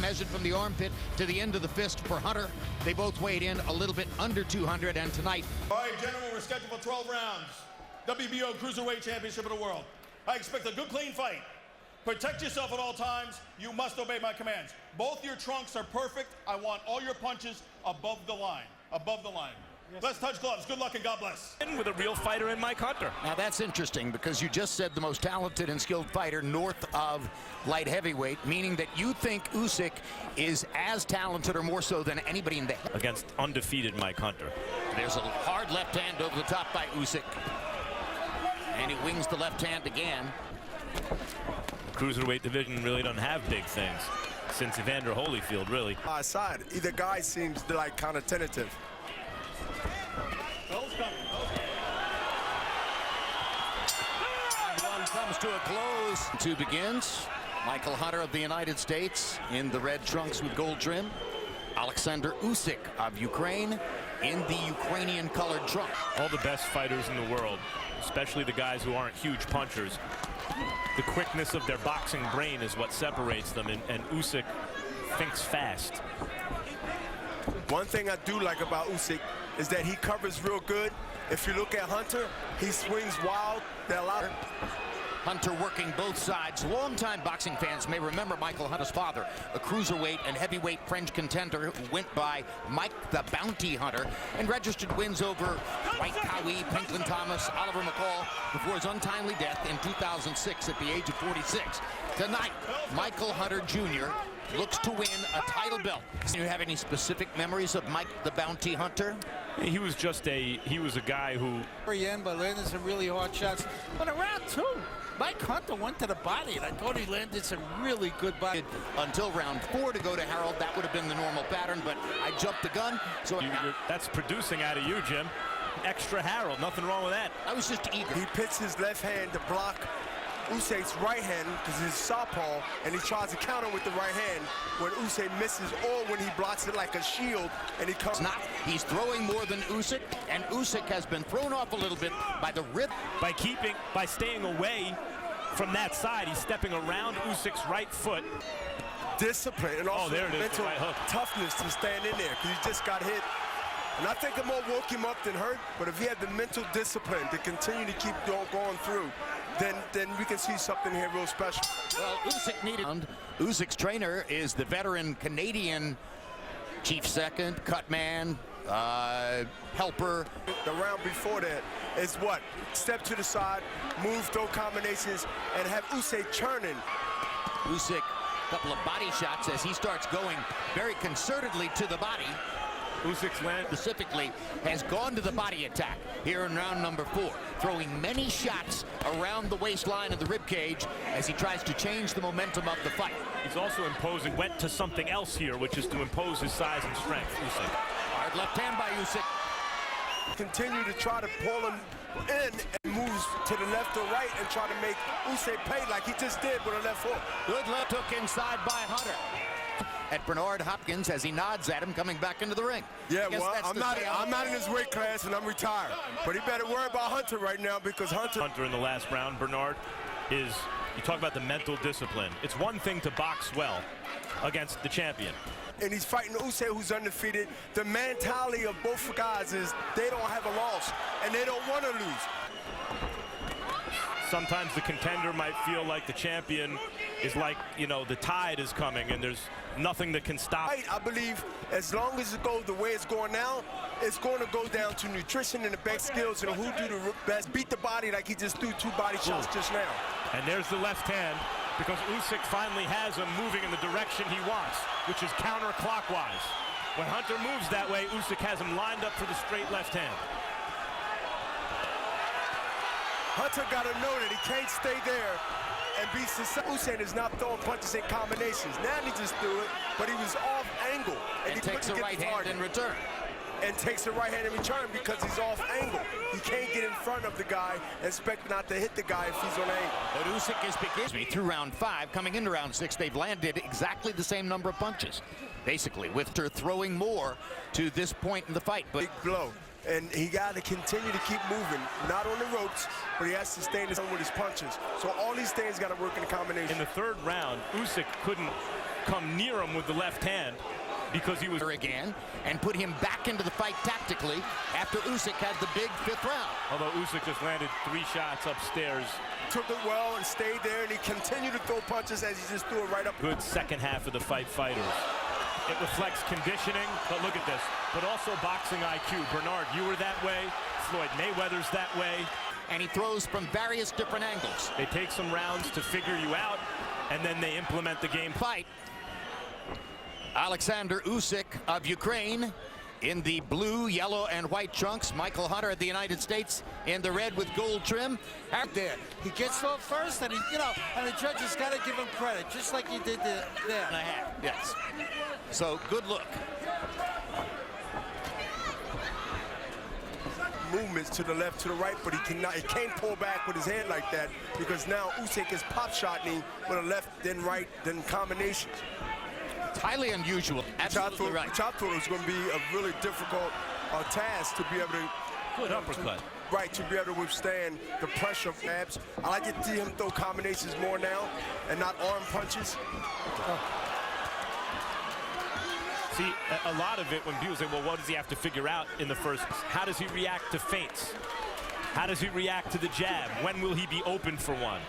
measured from the armpit to the end of the fist for Hunter. They both weighed in a little bit under 200, and tonight... All right, gentlemen, we're scheduled for 12 rounds. WBO Cruiserweight Championship of the World. I expect a good, clean fight. Protect yourself at all times. You must obey my commands. Both your trunks are perfect. I want all your punches above the line. Above the line. Yes. Let's touch gloves. Good luck and God bless. With a real fighter in Mike Hunter. Now that's interesting because you just said the most talented and skilled fighter north of light heavyweight, meaning that you think Usik is as talented or more so than anybody in the... Against undefeated Mike Hunter. There's a hard left hand over the top by Usik. And he wings the left hand again. Cruiserweight division really doesn't have big things since Evander Holyfield, really. Side, either guy seems like kind of tentative. One comes to a close. Two begins. Michael Hunter of the United States in the red trunks with gold trim. Alexandr Usik of Ukraine in the Ukrainian colored trunk. All the best fighters in the world, especially the guys who aren't huge punchers, the quickness of their boxing brain is what separates them, and Usik thinks fast. One thing I do like about Usik is that he covers real good. If you look at Hunter, he swings wild. Hunter working both sides. Longtime boxing fans may remember Michael Hunter's father, a cruiserweight and heavyweight French contender who went by Mike the Bounty Hunter and registered wins over White Cowie, Pinklin Thomas, Oliver McCall before his untimely death in 2006 at the age of 46. Tonight, Michael Hunter Jr. looks to win a title belt. Do you have any specific memories of Mike the Bounty Hunter? He was a guy who... Very end, but landed some really hard shots. But in round two, Mike Hunter went to the body, and I thought he landed some really good body. Until round 4 to go to Harold, that would have been the normal pattern, but I jumped the gun. So that's producing out of you, Jim. Extra Harold, nothing wrong with that. I was just eager. He pits his left hand to block Usyk's right hand because he's southpaw, and he tries to counter with the right hand when Usyk misses, or when he blocks it like a shield and he comes. He's throwing more than Usyk, and Usyk has been thrown off a little bit by the rip. By staying away from that side, he's stepping around Usyk's right foot. Discipline and also mental toughness to stand in there because he just got hit. And I think it more woke him up than hurt, but if he had the mental discipline to continue to keep going through, then we can see something here real special. Well, Usyk needed. Usyk's trainer is the veteran Canadian chief second, cut man, helper. The round before that is what? Step to the side, move, throw combinations, and have Usyk churning. Usyk, a couple of body shots as he starts going very concertedly to the body. Usyk's land specifically has gone to the body attack here in round number 4, throwing many shots around the waistline and the rib cage as he tries to change the momentum of the fight. He's also went to something else here, which is to impose his size and strength. Usik. Hard left hand by Usik. Continue to try to pull him in and moves to the left or right and try to make Usyk pay like he just did with a left hook. Good left hook inside by Hunter. At Bernard Hopkins as he nods at him coming back into the ring. Yeah, well, I'm not in his weight class and I'm retired. But he better worry about Hunter right now because Hunter in the last round, Bernard, is, you talk about the mental discipline. It's one thing to box well against the champion. And he's fighting Usyk, who's undefeated. The mentality of both guys is they don't have a loss and they don't want to lose. Sometimes the contender might feel like the champion is like, you know, the tide is coming and there's nothing that can stop. I believe as long as it goes the way it's going now, it's going to go down to nutrition and the best skills and who do the best. Beat the body like he just threw 2 body shots just now. And there's the left hand because Usyk finally has him moving in the direction he wants, which is counterclockwise. When Hunter moves that way, Usyk has him lined up for the straight left hand. Hunter got to know that he can't stay there and be successful. Usyk is not throwing punches in combinations. Now he just threw it, but he was off angle. And he takes a right hand in return. And takes a right hand in return because he's off angle. He can't get in front of the guy and expect not to hit the guy if he's on angle. But Usyk is beginning through round 5. Coming into round 6, they've landed exactly the same number of punches. Basically, with her throwing more to this point in the fight. But big blow. And he got to continue to keep moving, not on the ropes, but he has to stay in the zone with his punches. So all these things got to work in a combination. In the 3rd round, Usyk couldn't come near him with the left hand because he was again and put him back into the fight tactically after Usik had the big 5th round. Although Usik just landed 3 shots upstairs. Took it well and stayed there, and he continued to throw punches as he just threw it right up. Good second half of the fight fighters. It reflects conditioning, but look at this. But also boxing IQ. Bernard, you were that way. Floyd Mayweather's that way. And he throws from various different angles. They take some rounds to figure you out, and then they implement the game. Fight. Alexandr Usik of Ukraine in the blue, yellow, and white trunks. Michael Hunter of the United States in the red with gold trim. Out there, he gets off first, and and the judges got to give him credit, just like he did there. And a half, yes. So good look. Movements to the left, to the right, but he can't pull back with his hand like that because now Usik is pop shotting with a left, then right, then combinations. It's highly unusual. Absolutely right. Which I thought it was going to be a really difficult task to be able to. Good uppercut. Right, to be able to withstand the pressure of abs. I like to see him throw combinations more now and not arm punches. See, a lot of it when people say, well, what does he have to figure out in the first? How does he react to feints? How does he react to the jab? When will he be open for one?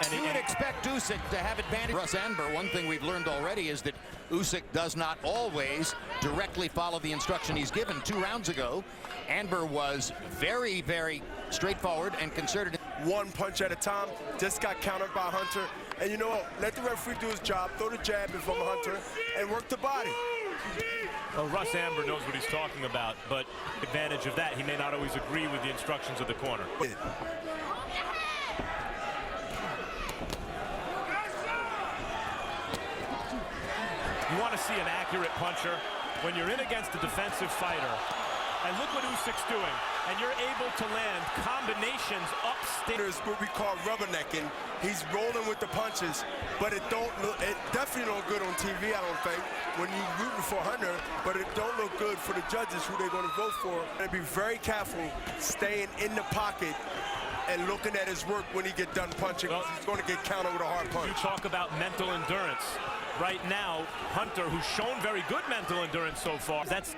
And you would expect Usik to have advantage. Russ Anber, one thing we've learned already is that Usik does not always directly follow the instruction he's given. 2 rounds ago, Anber was very, very straightforward and concerted. One punch at a time, just got countered by Hunter. And you know what? Let the referee do his job, throw the jab in from Hunter, and work the body. Well, Russ Anber knows what he's talking about, but advantage of that, he may not always agree with the instructions of the corner. You want to see an accurate puncher when you're in against a defensive fighter. And look what Usyk's doing. And you're able to land combinations upstairs. What we call rubbernecking. He's rolling with the punches, but it definitely don't good on TV, I don't think, when you're rooting for Hunter, but it don't look good for the judges who they're going to vote for. And be very careful staying in the pocket and looking at his work when he get done punching. Well, he's going to get countered with a hard punch. You talk about mental endurance. Right now, Hunter, who's shown very good mental endurance so far, that's,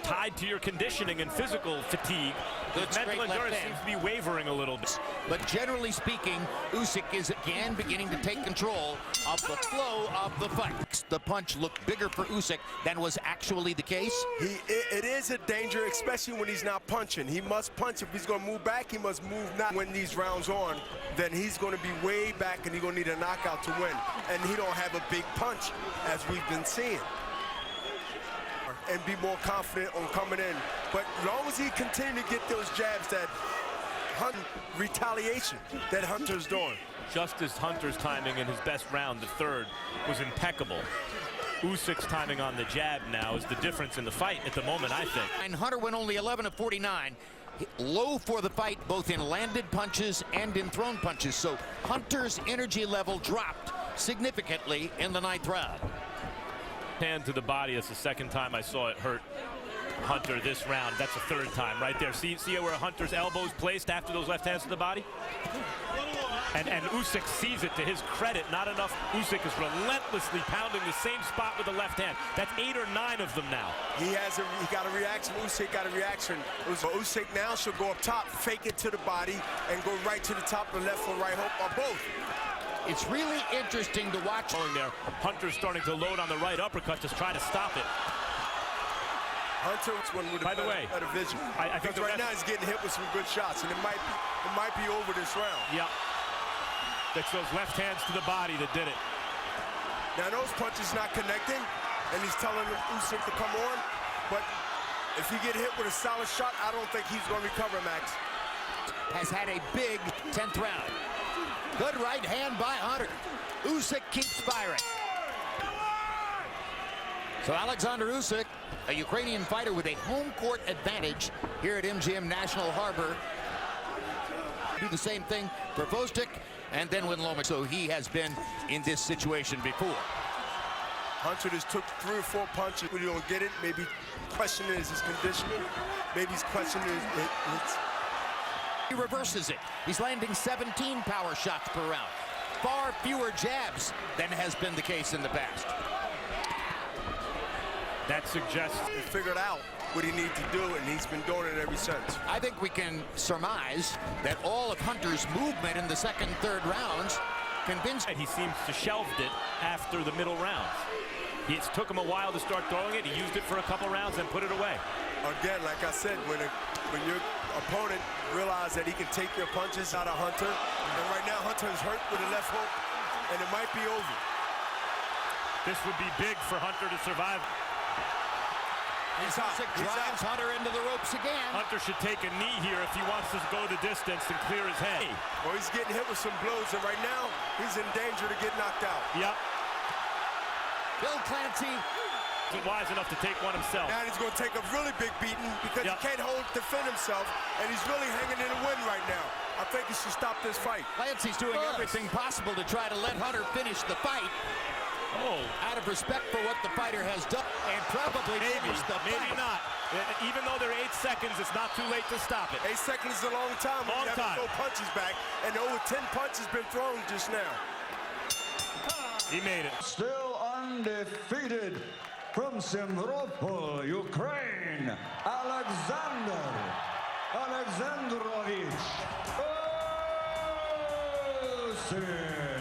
tied to your conditioning and physical fatigue. His mental endurance seems to be wavering a little bit. But generally speaking, Usyk is again beginning to take control of the flow of the fight. The punch looked bigger for Usyk than was actually the case. It is a danger, especially when he's not punching. He must punch. If he's going to move back, he must move not. When these rounds on, then he's going to be way back and he's going to need a knockout to win. And he don't have a big punch, as we've been seeing. And be more confident on coming in. But as long as he continue to get those jabs that retaliation that Hunter's doing. Just as Hunter's timing in his best round, the third, was impeccable. Usyk's timing on the jab now is the difference in the fight at the moment, I think. And Hunter went only 11 of 49. Low for the fight, both in landed punches and in thrown punches. So Hunter's energy level dropped significantly in the 9th round. Hand to the body. That's the second time I saw it hurt Hunter this round. That's the third time right there. See where Hunter's elbow's placed after those left hands to the body? And Usyk sees it to his credit. Not enough. Usyk is relentlessly pounding the same spot with the left hand. That's 8 or 9 of them now. He got a reaction. Usyk got a reaction. Usyk now should go up top, fake it to the body, and go right to the top of the left or right hook, or both. It's really interesting to watch. There, Hunter's starting to load on the right uppercut to try to stop it. Hunter's one with better vision. I think right now he's getting hit with some good shots, and it might be over this round. Yeah, that's those left hands to the body that did it. Now those punches not connecting, and he's telling Usyk to come on. But if he get hit with a solid shot, I don't think he's going to recover, Max. Has had a big 10th round. Good right hand by Hunter. Usyk keeps firing. So Alexandr Usik, a Ukrainian fighter with a home court advantage here at MGM National Harbor. Do the same thing for Vostok and then win Lomachenko. So he has been in this situation before. Hunter just took 3 or 4 punches. When you don't get it, maybe questioning is his conditioning. Maybe he's questioning his He reverses it. He's landing 17 power shots per round. far fewer jabs than has been the case in the past. That suggests he figured out what he needed to do, and he's been doing it ever since. I think we can surmise that all of Hunter's movement in the second, third rounds convinced. And he seems to shelved it after the middle rounds. It took him a while to start throwing it. He used it for a couple rounds and put it away. Again, like I said, when your opponent realizes that he can take your punches out of Hunter, and right now Hunter is hurt with a left hook, and it might be over. This would be big for Hunter to survive. He's out. Drives Hunter into the ropes again. Hunter should take a knee here if he wants to go the distance and clear his head. Well, he's getting hit with some blows, and right now he's in danger to get knocked out. Yep. Bill Clancy isn't wise enough to take one himself. Now he's going to take a really big beating because he can't defend himself, and he's really hanging in the wind right now. I think he should stop this fight. Clancy's doing everything possible to try to let Hunter finish the fight. Out of respect for what the fighter has done, and probably finish the fight. Maybe not. Even though there are 8 seconds, it's not too late to stop it. 8 seconds is a long time. Long time. Throw punches back, and over 10 punches been thrown just now. He made it. Still undefeated from Simferopol, Ukraine, Alexander Alexandrovich Usik.